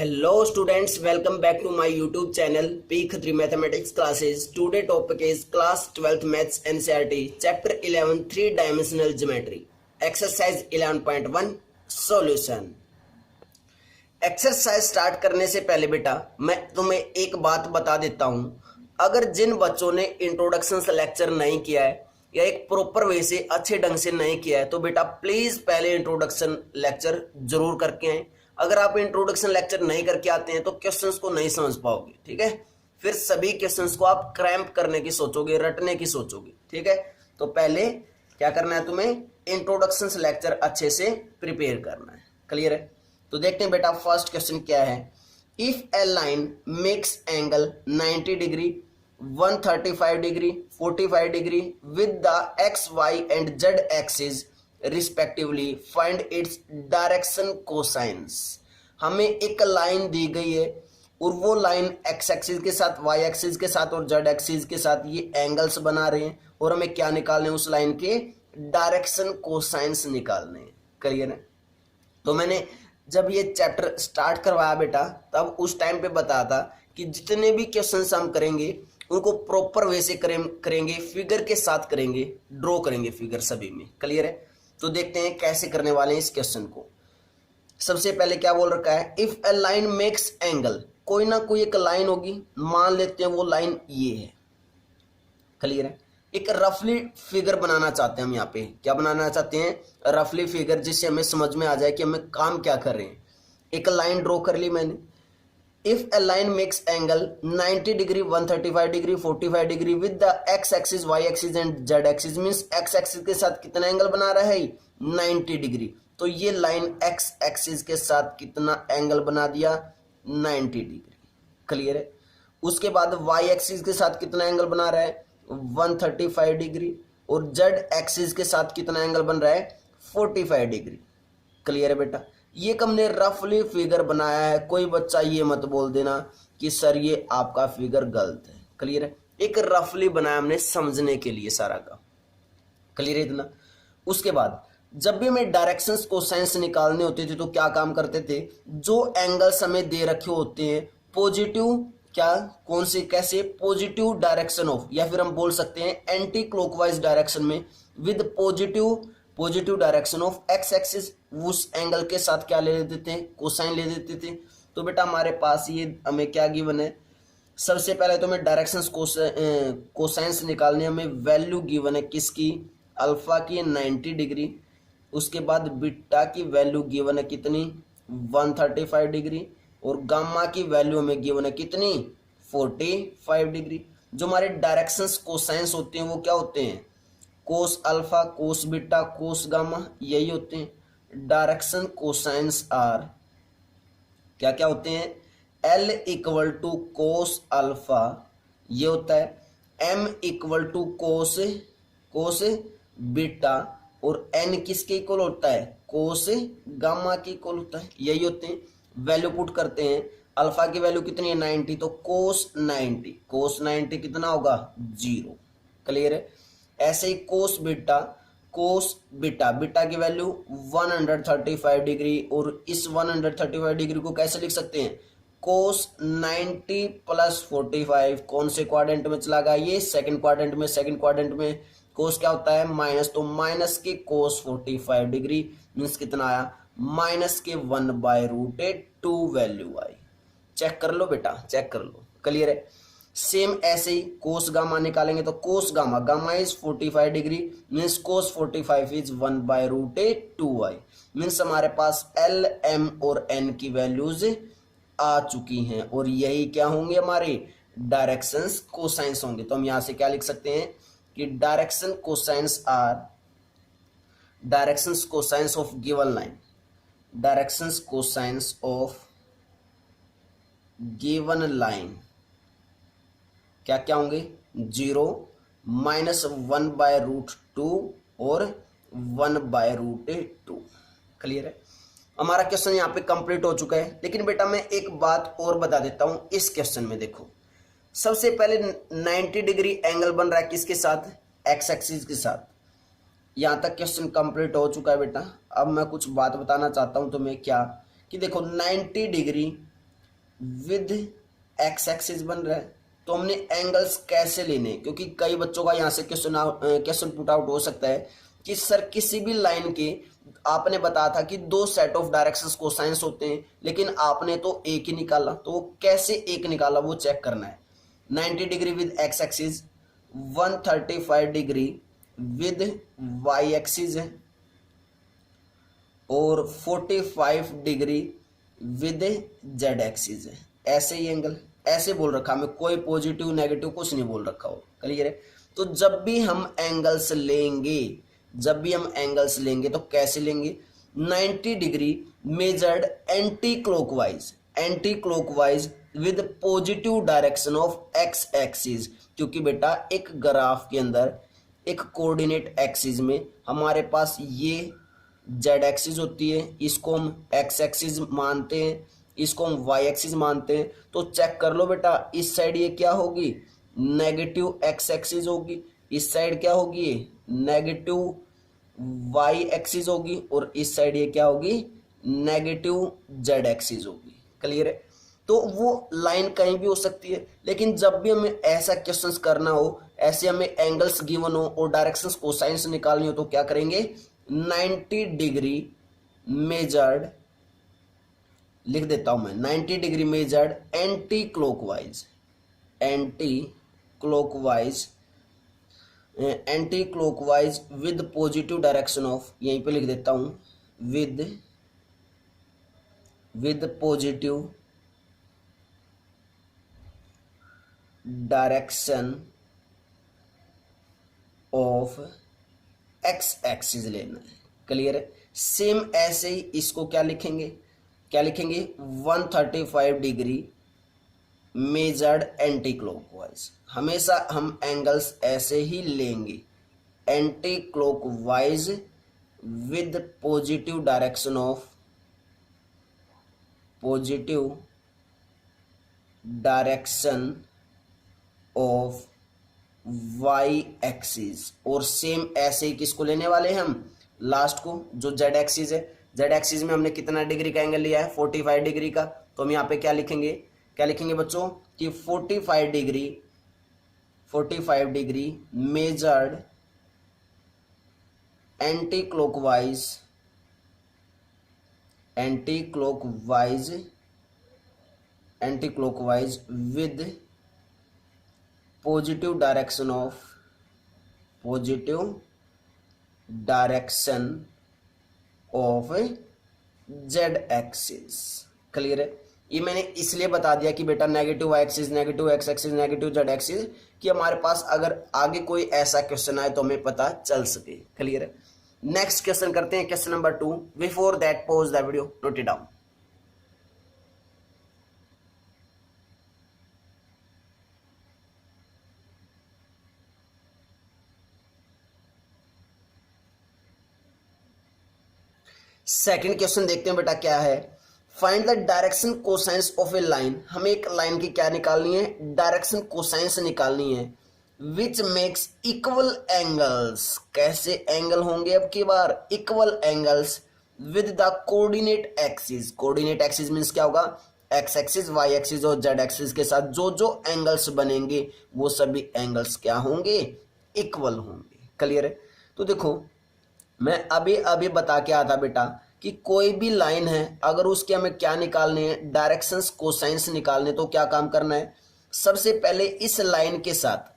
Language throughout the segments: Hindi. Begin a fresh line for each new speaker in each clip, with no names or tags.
Hello students, welcome back to my YouTube channel Peak 3 Mathematics Classes. Today topic is class 12th Maths NCERT Chapter 11 Three Dimensional Geometry. Exercise 11.1 Solution. Exercise start करने से पहले बेटा मैं तुम्हें एक बात बता देता हूं। अगर जिन बच्चों ने इंट्रोडक्शन लेक्चर नहीं किया है या एक प्रॉपर वे से अच्छे ढंग से नहीं किया है तो बेटा प्लीज पहले इंट्रोडक्शन लेक्चर जरूर करके आए। अगर आप इंट्रोडक्शन लेक्चर नहीं करके आते हैं तो क्वेश्चंस को नहीं समझ पाओगे, ठीक है। फिर सभी क्वेश्चंस को आप क्रैम्प करने की सोचोगे, रटने की सोचोगे, ठीक है। तो पहले क्या करना है, तुम्हें इंट्रोडक्शन लेक्चर अच्छे से प्रिपेयर करना है। क्लियर है? तो देखते हैं बेटा फर्स्ट क्वेश्चन क्या है। If a line makes angle 90 degree 135 degree 45 degree with the x y and z axis respectively find its direction cosines. हमें एक लाइन दी गई है और वो लाइन एक्स एक्सिस के साथ, वाई एक्सिस के साथ और जेड एक्सिस के साथ ये एंगल्स बना रहे हैं और हमें क्या निकालने हैं, उस लाइन के डायरेक्शन कोसाइंस निकालने हैं। क्लियर है? तो मैंने जब ये चैप्टर स्टार्ट करवाया बेटा तब उस टाइम पे बताया था कि जितने भी क्वेश्चंस हम करेंगे उनको प्रॉपर वे से करेंगे, फिगर के साथ करेंगे, ड्रॉ करेंगे फिगर सभी में। क्लियर है? तो देखते हैं कैसे करने वाले हैं इस क्वेश्चन को। सबसे पहले क्या बोल रखा है, if a line makes angle, कोई ना कोई एक लाइन होगी, मान लेते हैं वो लाइन ये है। क्लियर है? एक रफली फिगर बनाना चाहते हैं हम। यहाँ पे क्या बनाना चाहते हैं, रफली फिगर, जिससे हमें समझ में आ जाए कि हमें काम क्या कर रहे हैं। एक लाइन ड्रॉ कर ली मैंने। If a line makes angle 90 degree 135 degree 45 degree with the x axis y axis and z axis, means x axis के साथ कितना एंगल बना रहा है, 90 डिग्री। तो ये लाइन एक्स एक्सिस के साथ कितना एंगल बना दिया, 90 डिग्री। क्लियर है? उसके बाद वाई एक्सिस के साथ कितना एंगल बना रहा है, 135 डिग्री, और जेड एक्सिस के साथ कितना एंगल बन रहा है, 45 डिग्री। क्लियर है बेटा? ये हमने रफली फिगर बनाया है। कोई बच्चा ये मत बोल देना कि सर ये आपका फिगर गलत है। क्लियर है? एक रफली बनाया हमने समझने के लिए सारा का। क्लियर है इतना? उसके बाद जब भी हमें डायरेक्शंस कोसाइंस निकालने होते थे तो क्या काम करते थे, जो एंगल्स हमें दे रखे होते हैं पॉजिटिव, क्या कौन से कैसे, पॉजिटिव डायरेक्शन ऑफ, या फिर हम बोल सकते हैं एंटी क्लॉकवाइज डायरेक्शन में with positive direction of x axis, उस एंगल के साथ क्या ले लेते थे, कोसाइन ले लेते थे। तो बेटा हमारे पास ये हमें क्या गिवन है, सबसे पहले तो हमें डायरेक्शंस कोसाइंस निकालने, हमें वैल्यू गिवन है किसकी, अल्फा की 90 डिग्री। उसके बाद बीटा की वैल्यू गिवन है कितनी, 135 डिग्री, और गामा की वैल्यू हमें गिवन है कितनी, 45 डिग्री। जो हमारे डायरेक्शंस कोसाइंस होते हैं वो क्या होते हैं, cos alpha, cos beta, cos gamma, यही होते हैं। डायरेक्शन कोसाइंस आर क्या क्या होते हैं, l equal to cos alpha ये होता है, m equal to cos beta, और एन किसके इक्वल होता है, कोस गामा के इक्वल होता है। यही होते हैं। वैल्यू पुट करते हैं, अल्फा की वैल्यू कितनी है, 90, तो कोस 90 कितना होगा, 0। क्लियर है? ऐसे ही कोस बीटा की वैल्यू 135 डिग्री, और इस 135 डिग्री को कैसे लिख सकते हैं, कोस 90 प्लस 45, कौन से क्वाड्रेंट में चला गया, ये सेकंड क्वाड्रेंट में। सेकंड क्वाड्रेंट में कोस क्या होता है, माइनस, तो माइनस के कोस 45 डिग्री मीन्स कितना आया, माइनस के 1/√2 वैल्यू आई। चेक कर लो बेटा, चेक कर लो। क्लियर है? सेम ऐसे ही कोस गामा निकालेंगे तो cos gamma is 45 degree means cos 45 is 1/√2 I, means हमारे पास एल एम और एन की वैल्यूज आ चुकी हैं, और यही क्या होंगे, हमारे डायरेक्शंस कोसाइंस होंगे। तो हम यहां से क्या लिख सकते हैं कि direction cosines are directions cosines of given line, directions cosines of given line क्या क्या होंगे, 0, -1/√2 और 1/√2। क्लियर है? हमारा क्वेश्चन यहाँ पे कंप्लीट हो चुका है। लेकिन बेटा मैं एक बात और बता देता हूं इस क्वेश्चन में। देखो सबसे पहले 90 डिग्री एंगल बन रहा है किसके साथ, एक्स एक्सिस के साथ। यहाँ तक क्वेश्चन कंप्लीट हो चुका है बेटा। अब मैं कुछ बात बताना चाहता हूँ तुम्हें, क्या कि देखो 90 डिग्री विद एक्स एक्सिस बन रहा है। तो हमने एंगल्स कैसे लेने, क्योंकि कई बच्चों का यहाँ से क्वेश्चन पुट आउट हो सकता है कि सर किसी भी लाइन के आपने बताया था कि दो सेट ऑफ डायरेक्शंस कोसाइंस होते हैं, लेकिन आपने तो एक ही निकाला, तो कैसे एक निकाला वो चेक करना है। 90 degree with x axis, 135 degree with y axis है, और 45 डिग्री विद जेड एक्सिस है। ऐसे ही एंगल ऐसे बोल रखा, हमें कोई पॉजिटिव नेगेटिव कुछ नहीं बोल रखा हो, क्लियर है। तो जब भी हम एंगल्स लेंगे तो कैसे लेंगे, 90 degree measured anticlockwise with positive direction of x axis, क्योंकि बेटा एक ग्राफ के अंदर एक कोऑर्डिनेट एक्सिस में हमारे पास ये जेड एक्सिस होती है, इसको हम एक्स एक्सिस मानते हैं, इसको हम वाई एक्सिस मानते हैं। तो चेक कर लो बेटा, इस साइड ये क्या होगी, नेगेटिव एक्स एक्सिस होगी, इस साइड क्या होगी, ये नेगेटिव वाई एक्सिस होगी, और इस साइड ये क्या होगी, नेगेटिव जेड एक्सिस होगी, क्लियर है। तो वो लाइन कहीं भी हो सकती है, लेकिन जब भी हमें ऐसा क्वेश्चंस करना हो, ऐसे हमें एंगल्स गिवन हो और डायरेक्शंस कोसाइंस निकालनी हो, तो क्या करेंगे, 90 डिग्री मेजर्ड, लिख देता हूं मैं, 90 degree measured anticlockwise with positive direction of, यहीं पे लिख देता हूं, with positive direction of x axis लेना है, क्लियर है। सेम ऐसे ही इसको क्या लिखेंगे, 135 डिग्री मेजर्ड एंटी क्लॉकवाइज, हमेशा हम एंगल्स ऐसे ही लेंगे, anticlockwise with positive direction of y axis, और सेम ऐसे ही किसको लेने वाले हैं हम, लास्ट को, जो जेड एक्सिस है। जेड एक्सिस में हमने कितना डिग्री का एंगल लिया है, 45 डिग्री का। तो हम यहाँ पे क्या लिखेंगे बच्चों कि 45 degree measured anticlockwise with positive direction of z axis, clear है। ये मैंने इसलिए बता दिया कि बेटा negative y axis, negative x axis, negative z axis, कि हमारे पास अगर आगे कोई ऐसा क्वेश्चन आए तो हमें पता चल सके, क्लियर है। नेक्स्ट क्वेश्चन करते हैं, question number 2। Before that pause the video, note it down. Second question देखते हैं बेटा क्या है, find the direction cosines of A line. हमें एक लाइन की क्या निकालनी है, डायरेक्शन कोसाइंस निकालनी है, विच मेक्स इक्वल एंगल्स। कैसे एंगल होंगे अब की बार, equal angles with the coordinate axis. Coordinate axis means क्या होगा, एक्स एक्सिस, वाई एक्सिस और जेड एक्सिस के साथ जो जो एंगल्स बनेंगे वो सभी एंगल्स क्या होंगे, इक्वल होंगे, क्लियर है। तो देखो मैं अभी बता के आया था बेटा कि कोई भी लाइन है, अगर उसके हमें क्या निकालने हैं, डायरेक्शंस कोसाइंस निकालने, तो क्या काम करना है, सबसे पहले इस लाइन के साथ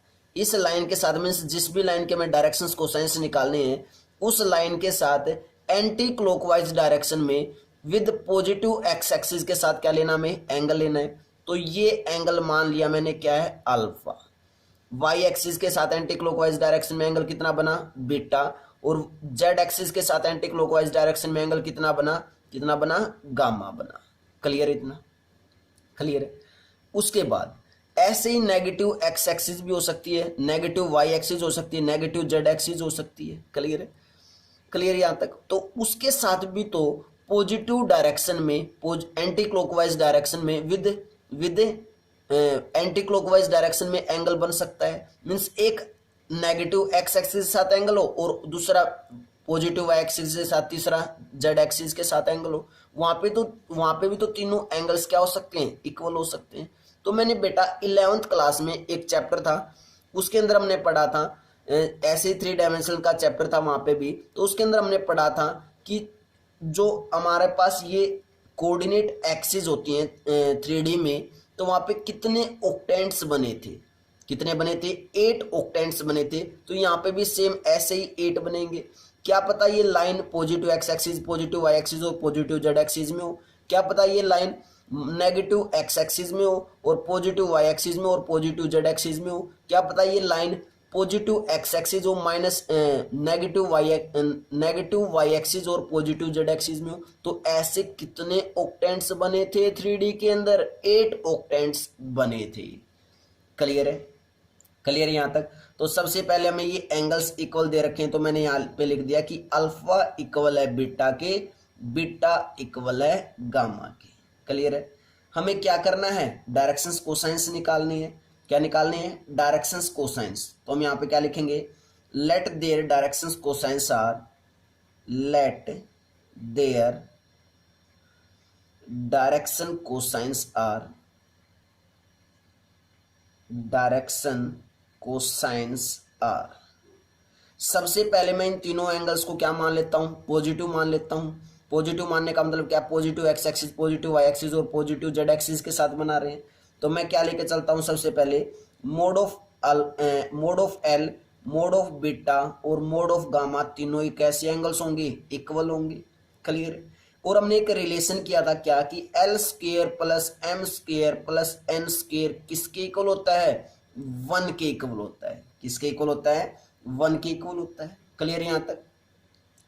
मीन्स जिस भी लाइन के हमें डायरेक्शंस कोसाइंस निकालने हैं, उस लाइन के साथ एंटी क्लॉकवाइज डायरेक्शन में विद पॉजिटिव एक्स एक्सिस के साथ क्या लेना, हमें एंगल लेना है। तो ये एंगल मान लिया मैंने क्या है, अल्फा। वाई एक्सिस के साथ एंटी क्लॉकवाइज डायरेक्शन में एंगल कितना बना, बीटा, और जेड एक्सिस के साथ एंटी क्लॉकवाइज डायरेक्शन में एंगल कितना बना, गामा बना, क्लियर, इतना क्लियर है। उसके बाद ऐसे ही नेगेटिव एक्स एक्सिस भी हो सकती है, नेगेटिव वाई एक्सिस हो सकती है, नेगेटिव जेड एक्सिस हो सकती है, क्लियर है, क्लियर यहां तक। तो उसके साथ भी तो पॉजिटिव डायरेक्शन में, एंटी क्लॉकवाइज डायरेक्शन में विद एंटी क्लॉकवाइज डायरेक्शन में एंगल बन सकता है। मींस एक नेगेटिव एक्स एक्सिस के साथ एंगल हो और दूसरा पॉजिटिव वाई एक्सिस के साथ, तीसरा जेड एक्सिस के साथ एंगल हो, वहां पे भी तो तीनों एंगल्स क्या हो सकते हैं, इक्वल हो सकते हैं। तो मैंने बेटा 11th क्लास में एक चैप्टर था, उसके अंदर हमने पढ़ा था, ऐसे ही 3 डायमेंशनल का चैप्टर था वहां पे भी, तो उसके अंदर हमने पढ़ा था कि जो हमारे पास ये कोऑर्डिनेट एक्सिस होती हैं 3D में, तो वहां पे कितने ऑक्टेंट्स बने थे, कितने बने थे, 8 ऑक्टेंट्स बने थे। तो यहाँ पे भी सेम ऐसे ही 8 बनेंगे। क्या पता ये line positive x axis, positive y axis और पॉजिटिव जेड एक्सिस में हो, क्या पता ये लाइन नेगेटिव एक्स एक्सिस में हो और पॉजिटिव वाई एक्सिस में और पॉजिटिव जेड एक्सिस में हो, क्या पता ये लाइन पॉजिटिव एक्स एक्सिस और माइनस नेगेटिव वाई एक्सिस और पॉजिटिव जेड एक्सिस में हो। तो ऐसे कितने ऑक्टेंट्स बने थे 3D के अंदर, 8 ऑक्टेंट्स बने थे। क्लियर है, क्लियर यहाँ तक। तो सबसे पहले हमें ये एंगल्स इक्वल दे रखे हैं, तो मैंने यहाँ पे लिख दिया कि अल्फा इक्वल है बीटा के, बीटा इक्वल है गामा के। क्लियर है। हमें क्या करना है, डायरेक्शंस कोसाइंस निकालनी है। क्या निकालनी है, डायरेक्शंस कोसाइंस। तो हम यहाँ पे क्या लिखेंगे, let their directions cosines are, let their direction cosines are, direction cosines are. सबसे पहले मैं इन तीनों एंगल्स को क्या मान लेता हूं, पॉजिटिव मान लेता हूं। पॉजिटिव मानने का मतलब क्या, positive x axis, positive y axis और पॉजिटिव जेड एक्सिस के साथ बना रहे हैं। तो मैं क्या लेके चलता हूं, सबसे पहले mode of L, mode of beta और मोड ऑफ गामा, तीनों ही कैसे एंगल्स होंगे, इक्वल होंगे। क्लियर। और हमने एक रिलेशन किया था क्या, कि l square plus m square plus n square किसके इक्वल होता है, 1 के इक्वल होता है। किसके इक्वल होता है, 1 के इक्वल होता है। क्लियर यहां तक,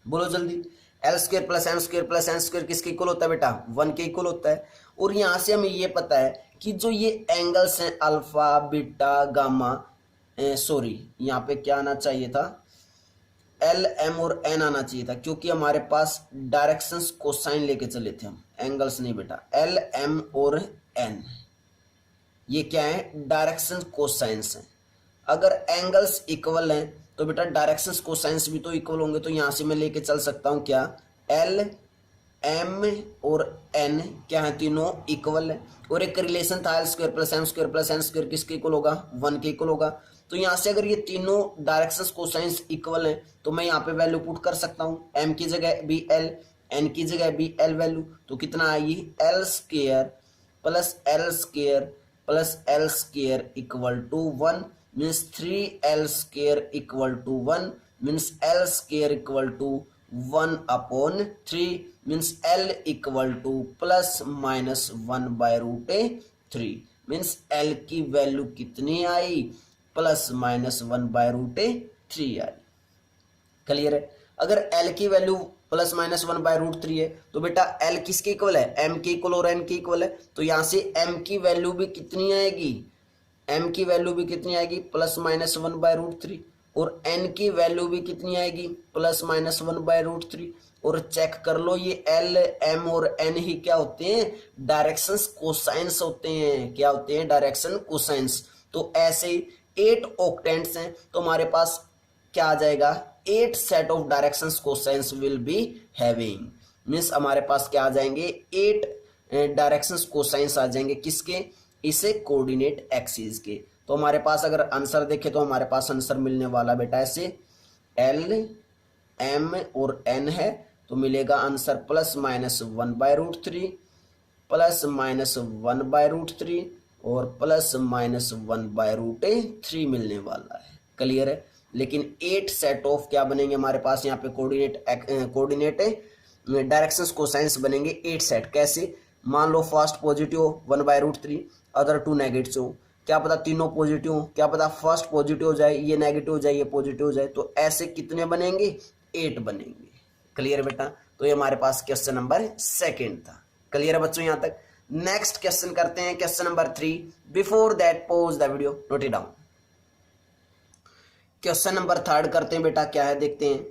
बोलो जल्दी। L square plus m square plus n square किसके इक्वल होता है बेटा, 1 के इक्वल होता है। और यहां से हमें ये पता है कि जो ये एंगल्स हैं अल्फा बीटा गामा, सॉरी यहाँ पे क्या आना चाहिए था, एल एम और एन आना चाहिए था, क्योंकि हमारे पास डायरेक्शंस कोसाइन लेके चले थे हम, एंगल्स नहीं बेटा। एल एम और एन ये क्या है, डायरेक्शन कोसाइंस है। अगर एंगल्स इक्वल हैं तो बेटा डायरेक्शंस कोसाइंस भी तो इक्वल होंगे। तो यहां से मैं लेके चल सकता हूं क्या, एल एम और एन क्या है, तीनों इक्वल है। और एक रिलेशन था l square plus m square plus n square किसके इक्वल होगा, 1 के इक्वल होगा। तो यहां से अगर ये तीनों डायरेक्शंस कोसाइंस इक्वल है तो मैं यहाँ पे वैल्यू पुट कर सकता हूँ, एम की जगह भी एल, एन की जगह भी एल वैल्यू। तो कितना आएगी, l square plus l square plus l square equal to 1 means 3l square equal to 1 means l square equal to 1/3 means l equal to plus minus 1/√3 means l की वैल्यू कितनी आई, प्लस माइनस 1/√3 आई। क्लियर है। अगर एल की वैल्यू प्लस माइनस 1/√3 है तो बेटा एल किसके इक्वल है, एम के इक्वल और एन के इक्वल है। तो यहां से एम की वैल्यू भी कितनी आएगी, एम की वैल्यू भी कितनी आएगी, प्लस माइनस 1/√3। और एन की वैल्यू भी कितनी आएगी, प्लस माइनस 1/√3। और चेक कर लो ये एल एम और एन ही क्या होते हैं, डायरेक्शंस कोसाइंस होते हैं। क्या होते हैं, डायरेक्शन कोसाइंस। तो ऐसे 8 ऑक्टेंट्स हैं तो हमारे पास क्या आ जाएगा, 8 set of directions cosines will be having, means हमारे पास क्या आ जाएंगे, 8 डायरेक्शंस कोसाइंस आ जाएंगे किसके, इसे कोऑर्डिनेट एक्सिस के। तो हमारे पास अगर आंसर देखें तो हमारे पास आंसर मिलने वाला बेटा ऐसे एल एम और एन है तो मिलेगा answer plus minus 1/√3 plus minus 1/√3 और प्लस माइनस 1/√3 मिलने वाला है। क्लियर है। लेकिन 8 सेट ऑफ क्या बनेंगे हमारे पास यहाँ पे, कोऑर्डिनेट डायरेक्शंस कोसाइंस बनेंगे 8 सेट। कैसे, मान लो फर्स्ट पॉजिटिव 1/√3, अदर 2 नेगेटिव हो, क्या पता तीनों पॉजिटिव हो, क्या पता फर्स्ट पॉजिटिव हो जाए, ये नेगेटिव हो जाए, ये पॉजिटिव हो जाए। तो ऐसे कितने बनेंगे, 8 बनेंगे। क्लियर बेटा। तो ये हमारे पास क्वेश्चन नंबर 2 था। क्लियर है बच्चों यहाँ तक। नेक्स्ट क्वेश्चन करते हैं, question number 3। Before that pause the video, note it down. Question number 3 करते हैं बेटा, क्या है देखते हैं।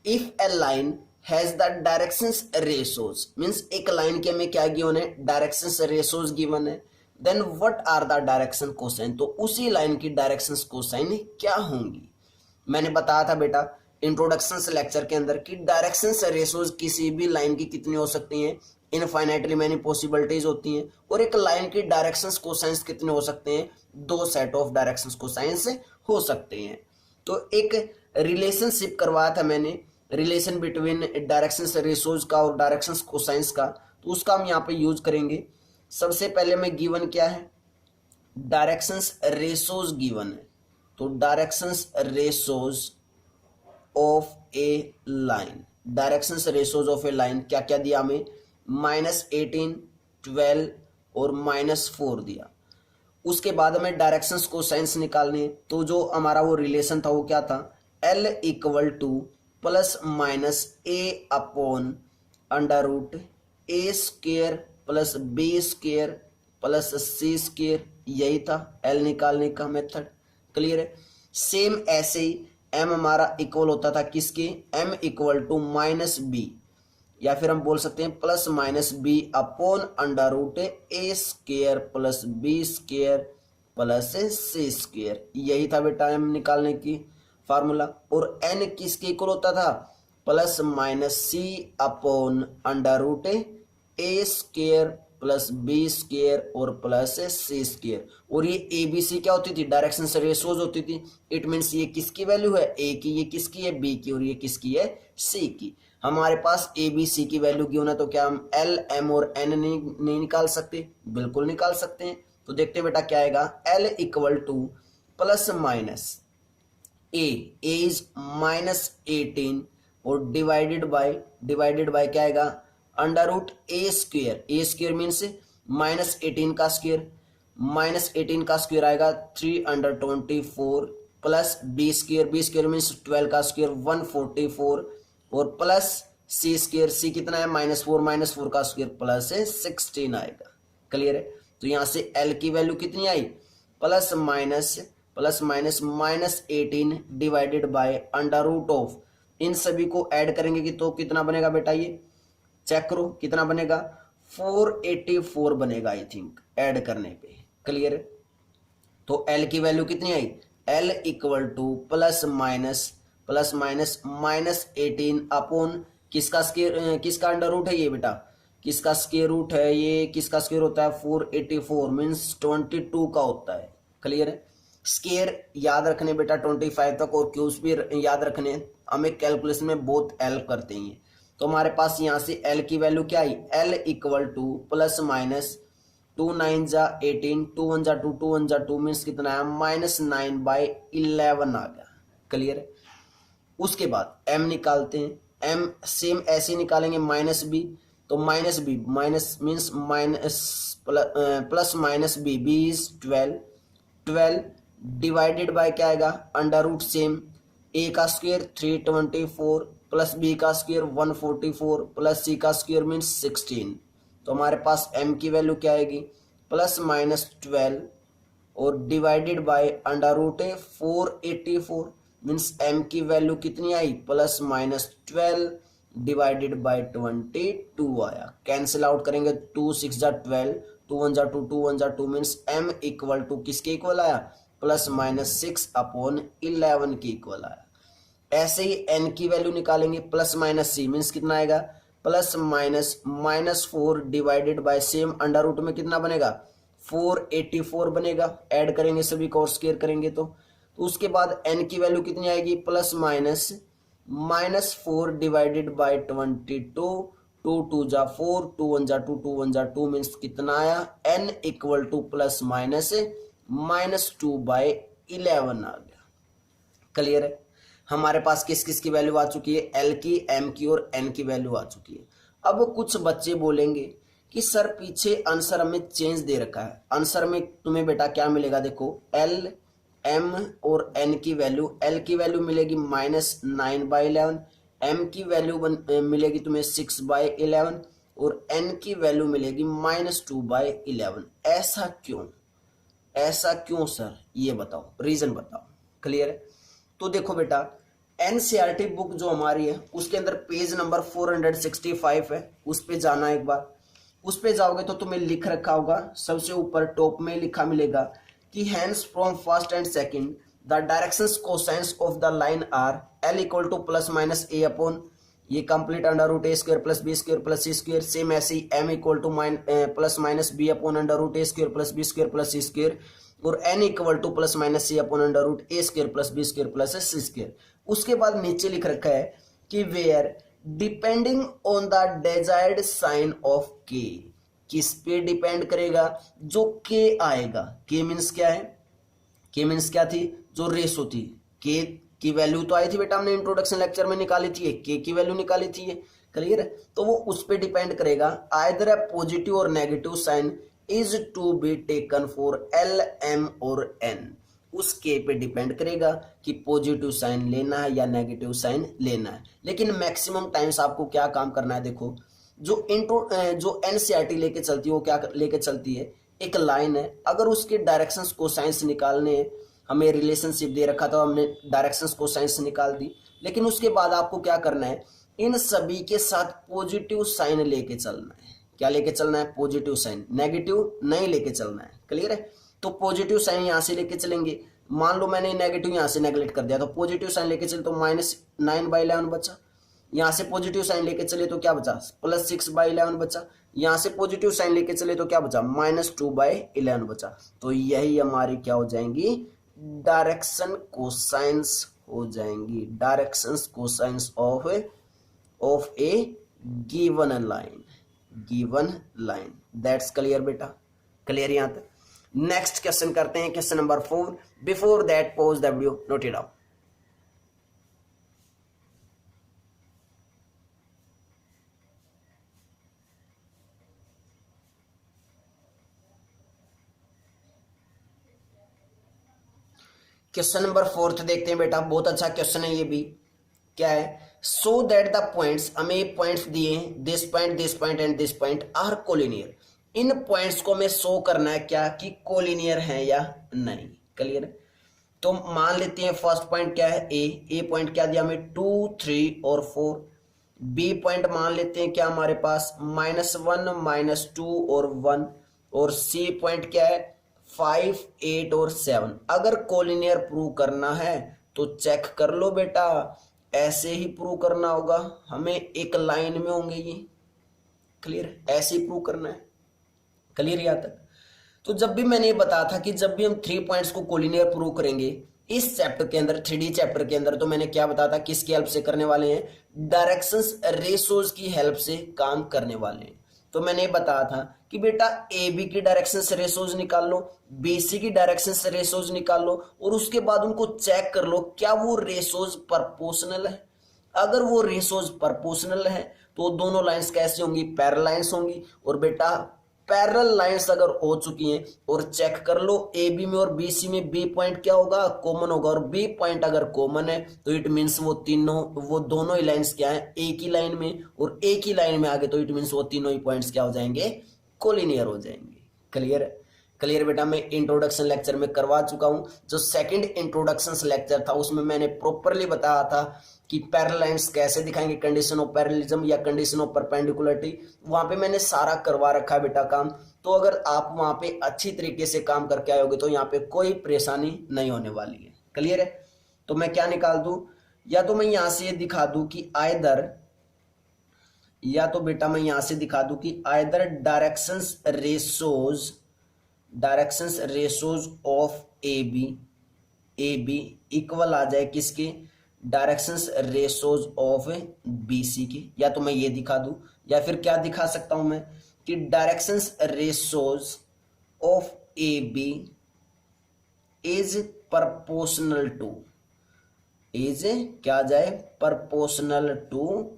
If a line has the directions ratios, means एक लाइन के हमें क्या गिवन है, डायरेक्शंस रेशोज गिवन है। Then what are the direction cosine, तो उसी लाइन की डायरेक्शंस कोसाइन क्या होंगी। मैंने बताया था बेटा इंट्रोडक्शन लेक्चर के अंदर कि डायरेक्शंस रेशोज किसी भी लाइन की कितनी हो सकती हैं, इनफाइनाइटली मैनी पॉसिबिलिटीज होती हैं, और एक लाइन की डायरेक्शंस कोसाइंस कितने हो सकते हैं, 2 सेट ऑफ डायरेक्शंस कोसाइंस हो सकते हैं। तो एक रिलेशनशिप करवाया था मैंने, रिलेशन बिटवीन डायरेक्शंस रेशोज का और डायरेक्शंस कोसाइंस का, तो उसका हम यहाँ पे यूज करेंगे। सबसे पहले में गिवन क्या है, डायरेक्शंस रेशोज गिवन है, तो directions ratios of A line, directions ratios of A line क्या क्या दिया हमें, -18, 12 और -4 दिया। उसके बाद हमें डायरेक्शंस को साइंस निकालने, तो जो हमारा वो रिलेशन था वो क्या था, L equal to plus minus a upon under root a square plus b square plus c square, यही था L निकालने का मेथड। क्लियर है। सेम ऐसे ही M हमारा इक्वल होता था किसके, M equal to minus b, या फिर हम बोल सकते हैं plus minus b upon under root a square plus b square plus c square, यही था बेटा एम निकालने की फार्मूला। और एन किसके इक्वल होता था, plus minus c upon under root a square plus b square और प्लस सी स्क्वेयर। और ये ए बी सी क्या होती थी, डायरेक्शन से रेशोज होती थी। इट मीन्स ये किसकी वैल्यू है, ए की, ये किसकी है, बी की, और ये किसकी है, सी की। हमारे पास ए बी सी की वैल्यू की होना, तो क्या हम एल एम और एन नहीं निकाल सकते, बिल्कुल निकाल सकते हैं। तो देखते बेटा क्या आएगा, L equal to plus minus A is -18 और डिवाइडेड बाय क्या आएगा, under root a square means -18 का स्क्वेयर, -18 का स्क्वेयर आएगा 324 प्लस बी स्क्वेयर मीन्स 12 का स्क्वेयर 144 और प्लस सी स्क्वेयर, सी कितना है -4 का स्क्वेयर प्लस 16 आएगा। क्लियर है। तो यहां से एल की वैल्यू कितनी आई, plus minus -18 divided by under root of, इन सभी को ऐड करेंगे कि तो कितना बनेगा बेटा, ये चेक करो कितना बनेगा, 484 बनेगा आई थिंक ऐड करने पे। क्लियर है। तो एल की वैल्यू कितनी आई, l equal to plus minus -18 upon किसका अंडर रूट है ये बेटा, किसका स्क्वायर रूट है, ये किसका स्क्वायर होता है 484 मीन्स 22 का होता है। क्लियर है। स्क्वायर याद रखने बेटा 25 तक, और क्यूब्स भी याद रखने, हमें कैलकुलेशन में बहुत हेल्प करते हैं। तो हमारे पास यहाँ से एल की वैल्यू क्या आई, l equal to plus minus 2 9 जा 18, 2 1 जा 2, 2 1 जा 2 मीन्स कितना है -9/11 आ गया। क्लियर है। उसके बाद m निकालते हैं, m सेम ऐसे निकालेंगे माइनस बी, तो minus b minus means plus minus b, b is 12 divided by क्या आएगा, अंडर रूट सेम a का स्क्वायर 324 प्लस b का स्क्वायर 144 प्लस c का स्क्वायर मीन्स 16। तो हमारे पास m की वैल्यू क्या आएगी, प्लस माइनस 12 और divided by under root 484 means m की वैल्यू कितनी आई, प्लस माइनस 12 डिवाइडेड बाय 22 आया। कैंसिल आउट करेंगे, 2 6 जा 12, 2 1 जा 2, 2 1 जा 2 मीन्स m इक्वल टू किसके इक्वल आया, प्लस माइनस 6/11 के इक्वल आया। ऐसे ही n की वैल्यू निकालेंगे, प्लस माइनस c मीन्स कितना आएगा, plus minus 4 divided by same under root में कितना बनेगा 484 बनेगा। ऐड करेंगे सभी को और स्क्वायर करेंगे तो उसके बाद n की वैल्यू कितनी आएगी, प्लस -4 डिवाइडेड बाय 22, 2 2 जा 4, 2 1 जा 2, 2 1 जा 2 मीन्स कितना आया, n इक्वल टू प्लस -2/11 आ गया। क्लियर है। हमारे पास किस किस की वैल्यू आ चुकी है, एल की, एम की और एन की वैल्यू आ चुकी है। अब कुछ बच्चे बोलेंगे कि सर पीछे आंसर हमें चेंज दे रखा है, आंसर में तुम्हें बेटा क्या मिलेगा, देखो एल एम और एन की वैल्यू, एल की वैल्यू मिलेगी -9/11, एम की वैल्यू मिलेगी तुम्हें 6/11 और एन की वैल्यू मिलेगी -2/11। ऐसा क्यों सर, ये बताओ, रीजन बताओ। क्लियर है। तो देखो बेटा एनसीईआरटी बुक जो हमारी है उसके अंदर पेज नंबर 465 है, उस पे जाना एक बार। उस पे जाओगे तो तुम्हें लिख रखा होगा, सबसे ऊपर टॉप में लिखा मिलेगा कि hence from first and second the directions cosines of the line are l equal to plus minus a upon ये complete under root a square plus b square plus c square, same ऐसे ही m equal to plus minus b upon under root a square plus b square plus c square, और n equal to plus minus c upon under root a square plus b square plus c square. उसके बाद नीचे लिख रखा है कि where depending on the desired sign of k, किस पे डिपेंड करेगा, जो के आएगा। के मीन्स क्या है, के मीन्स क्या थी, जो रेशो थी, के की वैल्यू तो आई थी बेटा, हमने इंट्रोडक्शन लेक्चर में निकाली थी, के की वैल्यू निकाली थी, ये क्लियर है। तो वो उस पे डिपेंड करेगा, आइदर ए पॉजिटिव और negative sign is to be taken for l m और एन। उस के पे डिपेंड करेगा कि पॉजिटिव साइन लेना है या नेगेटिव साइन लेना है। लेकिन मैक्सिमम टाइम्स आपको क्या काम करना है, देखो जो जो एनसीईआरटी लेके चलती है वो क्या लेके चलती है, एक लाइन है, अगर उसके डायरेक्शंस कोसाइंस निकालने हैं, हमें रिलेशनशिप दे रखा था, हमने डायरेक्शंस कोसाइंस निकाल दी, लेकिन उसके बाद आपको क्या करना है, इन सभी के साथ पॉजिटिव साइन लेके चलना है। क्या लेके चलना है, पॉजिटिव साइन, नेगेटिव नहीं लेके चलना है, क्लियर है। तो पॉजिटिव साइन यहां से लेके चलेंगे, मान लो मैंने नेगेटिव यहां से नेगलेक्ट कर दिया, तो पॉजिटिव साइन लेके चले तो -9/11 बचा, यहां से पॉजिटिव साइन लेके चले तो क्या बचा, +6/11 बचा, यहां से पॉजिटिव साइन लेके चले तो क्या बचा, -2/11 बचा। तो यही हमारी क्या हो जाएंगी, डायरेक्शन कोसाइंस हो जाएंगी, directions cosines of A given line. That's clear बेटा, क्लियर यहां तक। नेक्स्ट क्वेश्चन करते हैं, question number 4। Before that pause the video, note it down. Question number 4 देखते हैं बेटा, बहुत अच्छा क्वेश्चन है ये भी। क्या है, सो दैट द पॉइंट्स, हमें पॉइंट्स दिए, this point and this point are collinear. इन पॉइंट्स को हमें शो करना है क्या, कि कोलिनियर है या नहीं, क्लियर है। तो मान लेते हैं फर्स्ट पॉइंट क्या है, ए पॉइंट क्या दिया हमें, 2, 3 और 4। बी पॉइंट मान लेते हैं क्या हमारे पास, -1, -2 और 1। और सी पॉइंट क्या है, 5, 8 और 7। अगर कोलिनियर प्रूव करना है तो चेक कर लो बेटा, ऐसे ही प्रूव करना होगा, हमें एक लाइन में होंगे ये, क्लियर, ऐसे ही प्रूव करना है, क्लियर यहां तक। तो जब भी मैंने ये बताया था कि जब भी हम 3 पॉइंट्स को कोलिनियर प्रूव करेंगे इस चैप्टर के अंदर, 3D चैप्टर के अंदर, तो मैंने क्या बताया था, किसकी हेल्प से करने वाले हैं, डायरेक्शंस रेशोज की हेल्प से काम करने वाले हैं। तो मैंने ये बताया था कि बेटा ए बी की डायरेक्शंस रेशोज निकाल लो, बी सी की डायरेक्शंस रेशोज निकाल लो, और उसके बाद उनको चेक कर लो क्या वो रेशोज प्रोपोर्शनल है। अगर वो रेशोज प्रोपोर्शनल है तो दोनों लाइंस कैसी होंगी, पैरेलल लाइंस होंगी। और बेटा पैरेलल लाइंस अगर हो चुकी हैं, और चेक कर लो ए बी में और बी सी में बी पॉइंट क्या होगा, कॉमन होगा, और बी पॉइंट अगर कॉमन है तो इट मीन्स वो दोनों ही लाइंस क्या है, एक ही लाइन में, और एक ही लाइन में आगे, तो इट मीन्स वो तीनों ही पॉइंट्स क्या हो जाएंगे, कोलिनियर हो जाएंगे, क्लियर है। क्लियर बेटा, मैं इंट्रोडक्शन लेक्चर में करवा चुका हूं, जो सेकंड इंट्रोडक्शन लेक्चर था उसमें मैंने प्रॉपरली बताया था कि पैरेलल लाइंस कैसे दिखाएंगे, कंडीशन ऑफ पैरेललिज्म या कंडीशन ऑफ परपेंडिकुलरिटी, वहां पे मैंने सारा करवा रखा है बेटा काम। तो अगर आप वहां पे अच्छी तरीके से काम करके आयोगे तो यहाँ पे कोई परेशानी नहीं होने वाली है, क्लियर है। तो मैं क्या निकाल दूं, या तो मैं यहां से ये दिखा दूं कि आइदर, या तो बेटा मैं यहां से दिखा दूं कि either directions ratios of A b equal आ जाए किसके, directions ratios of B c की। या तो मैं ये दिखा दूं, या फिर क्या दिखा सकता हूं मैं, कि directions ratios of A B is proportional to, is क्या आ जाए, proportional to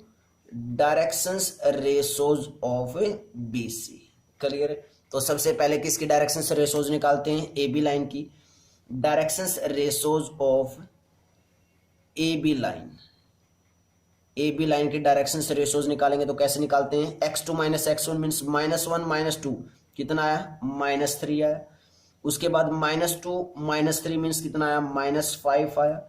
directions ratios of B C, clear. तो सबसे पहले किसकी डायरेक्शंस रेशोज निकालते हैं, ए बी लाइन की। Directions ratios of A B line, A B line की डायरेक्शंस रेशोज निकालेंगे तो कैसे निकालते हैं, x2 - x1 मीन्स -1 - 2 कितना आया, -3 आया। उसके बाद -2 - 3 मीन्स कितना आया, -5 आया।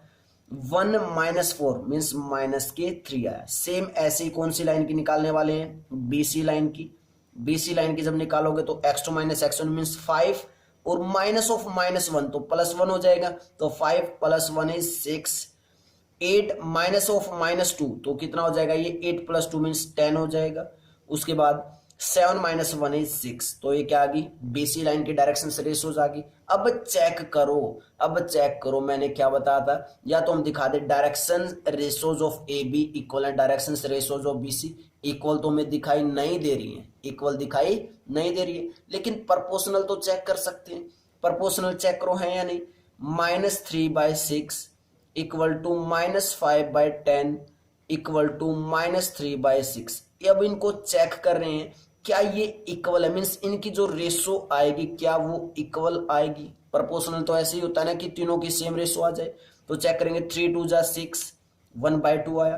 1 - 4 मीन्स -3 आया। सेम ऐसे ही कौन सी लाइन की निकालने वाले हैं, BC लाइन की। BC लाइन की जब निकालोगे तो x2 - x1 मीन्स 5 और माइनस ऑफ -1 तो +1 हो जाएगा, तो 5 + 1 इज 6। 8 माइनस ऑफ -2 तो कितना हो जाएगा, ये 8 + 2 मीन्स 10 हो जाएगा। उसके बाद 7 - 1 इज 6, तो ये क्या आ गई, बीसी लाइन की डायरेक्शन से रेशोज आ गई। अब चेक करो मैंने क्या बताया था, या तो हम दिखा दे direction ratios of A b equal direction ratios of b c, equal तो हमें दिखाई नहीं दे रही है, इक्वल दिखाई नहीं दे रही है, लेकिन प्रोपोर्शनल तो चेक कर सकते हैं। प्रोपोर्शनल चेक करो है या नहीं, -3/6 इक्वल टू -5/10 इक्वल टू -3/6। अब इनको चेक कर रहे हैं क्या ये इक्वल है, मीन्स इनकी जो रेशो आएगी क्या वो इक्वल आएगी। प्रोपोर्शनल तो ऐसे ही होता है ना कि तीनों की सेम रेशो आ जाए, तो चेक करेंगे 3 2 जा 6 1/2 आया,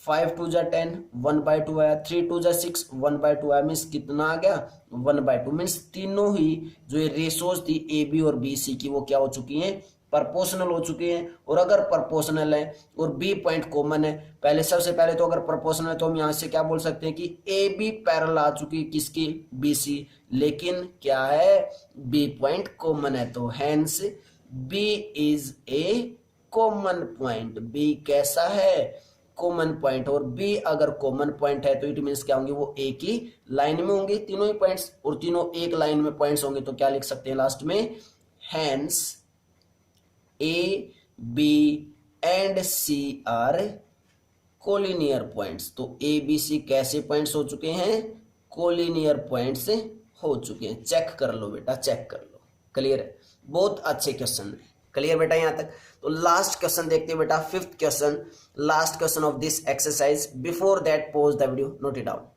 5 2 जा 10 1/2 आया, 3 2 जा 6 1/2 आया, मीन्स कितना आ गया 1/2। मीन्स तीनों ही जो ये रेशोज थी ए बी और बी सी की वो क्या हो चुकी हैं, प्रोपोर्शनल हो चुके हैं। और अगर प्रोपोर्शनल है और बी पॉइंट कॉमन है, पहले सबसे पहले तो अगर प्रोपोर्शनल है तो हम यहां से क्या बोल सकते हैं कि ए बी पैरेलल आ चुकी है किसकी, बी सी, लेकिन क्या है बी पॉइंट कॉमन है, तो hence B is a common point. B कैसा है, कॉमन पॉइंट, और बी अगर कॉमन पॉइंट है तो इट मीन्स क्या होंगे, वो एक ही लाइन में होंगे तीनों ही पॉइंट्स, और तीनों एक लाइन में पॉइंट्स होंगे, तो क्या लिख सकते हैं लास्ट में, hence A B and C are collinear points. तो ए बी सी कैसे पॉइंट्स हो चुके हैं, कोलिनियर पॉइंट्स हो चुके हैं। चेक कर लो बेटा, चेक कर लो, क्लियर है, बहुत अच्छे क्वेश्चन है, क्लियर बेटा यहां तक। तो लास्ट क्वेश्चन देखते हैं बेटा, 5th question, last question of this exercise. Before that pause the video, note it out.